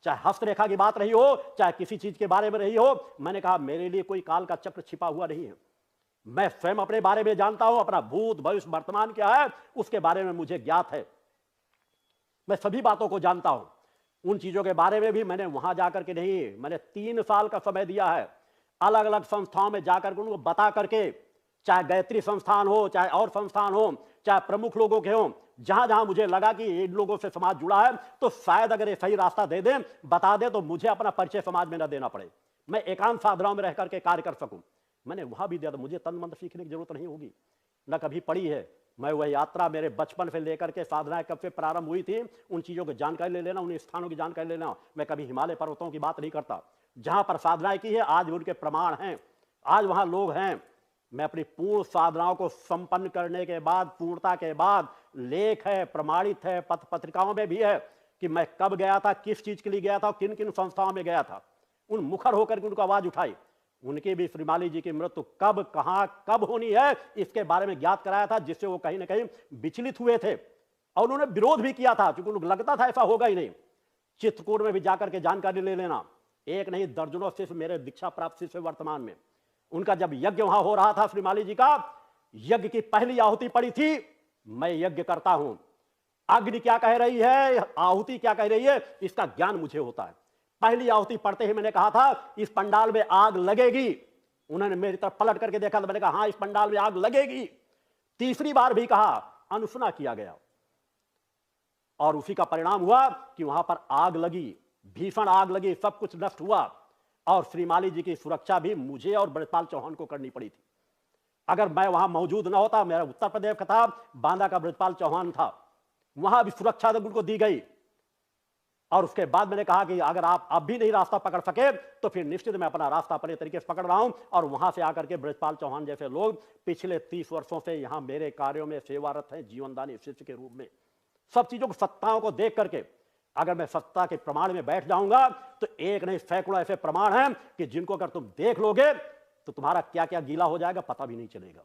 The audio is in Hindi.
चाहे हस्तरेखा की बात रही हो, चाहे किसी चीज के बारे में रही हो, मैंने कहा मेरे लिए कोई काल का चक्र छिपा हुआ नहीं है। मैं स्वयं अपने बारे में जानता हूं, अपना भूत भविष्य वर्तमान क्या है उसके बारे में मुझे ज्ञात है। मैं सभी बातों को जानता हूं। उन चीजों के बारे में भी मैंने वहां जाकर के नहीं, मैंने 3 साल का समय दिया है अलग अलग संस्थाओं में जाकर के उनको बता करके, चाहे गायत्री संस्थान हो, चाहे और संस्थान हो, चाहे प्रमुख लोगों के हो, जहां जहां मुझे लगा कि इन लोगों से समाज जुड़ा है तो शायद अगर ये सही रास्ता दे दें, बता दें, तो मुझे अपना परिचय समाज में न देना पड़े, मैं एकांत साधनाओं में रह करके कार्य कर सकूं। मैंने वहां भी दिया था। मुझे तन मंत्र सीखने की जरूरत नहीं होगी, न कभी पड़ी है। मैं वह यात्रा मेरे बचपन से लेकर के साधनाएं कब से प्रारंभ हुई थी, उन चीजों की जानकारी ले लेना, उन स्थानों की जानकारी लेना। मैं कभी हिमालय पर्वतों की बात नहीं करता, जहां पर साधनाएं की है आज भी उनके प्रमाण हैं, आज वहां लोग हैं। मैं अपनी पूर्ण साधनाओं को संपन्न करने के बाद, पूर्णता के बाद, लेख है, प्रमाणित है, पत्र पत्रिकाओं में भी है कि मैं कब गया था, किस चीज के लिए गया था, किन किन संस्थाओं में गया था। उन मुखर होकर के उनको आवाज उठाई। उनकी भी श्रीमाली जी की मृत्यु कब, कहां, कब होनी है इसके बारे में ज्ञात कराया था, जिससे वो कहीं ना कहीं विचलित हुए थे और उन्होंने विरोध भी किया था, क्योंकि उनको लगता था ऐसा होगा ही नहीं। चित्रकूट में भी जाकर के जानकारी ले लेना, एक नहीं दर्जनों शिष्य मेरे दीक्षा प्राप्त शिष्य वर्तमान में। उनका जब यज्ञ वहां हो रहा था श्रीमाली जी का, यज्ञ की पहली आहुति पड़ी थी, मैं यज्ञ करता हूं, अग्नि क्या कह रही है, आहुति क्या कह रही है, इसका ज्ञान मुझे होता है। पहली आहुति पढ़ते ही मैंने कहा था इस पंडाल में आग लगेगी। उन्होंने मेरी तरफ पलट करके देखा तो मैंने कहा हां, इस पंडाल में आग लगेगी। तीसरी बार भी कहा, अनुशना किया गया और उसी का परिणाम हुआ कि वहां पर आग लगी, भीषण आग लगी, सब कुछ नष्ट हुआ और श्रीमाली जी की सुरक्षा भी मुझे और ब्रजपाल चौहान को करनी पड़ी थी। अगर मैं वहां मौजूद न होता, मेरा उत्तर प्रदेश का था, बांदा का ब्रजपाल चौहान था, वहां भी सुरक्षा उनको दी गई। और उसके बाद मैंने कहा कि अगर आप अब भी नहीं रास्ता पकड़ सके तो फिर निश्चित मैं अपना रास्ता अपने तरीके से पकड़ रहा हूं। और वहां से आकर के ब्रजपाल चौहान जैसे लोग पिछले 30 वर्षों से यहां मेरे कार्यों में सेवारत हैं, जीवनदानी शिष्य के रूप में। सब चीजों को, सत्ताओं को देख करके अगर मैं सत्ता के प्रमाण में बैठ जाऊंगा तो एक नहीं सैकड़ों ऐसे प्रमाण हैं कि जिनको अगर तुम देख लोगे तो तुम्हारा क्या क्या गीला हो जाएगा पता भी नहीं चलेगा।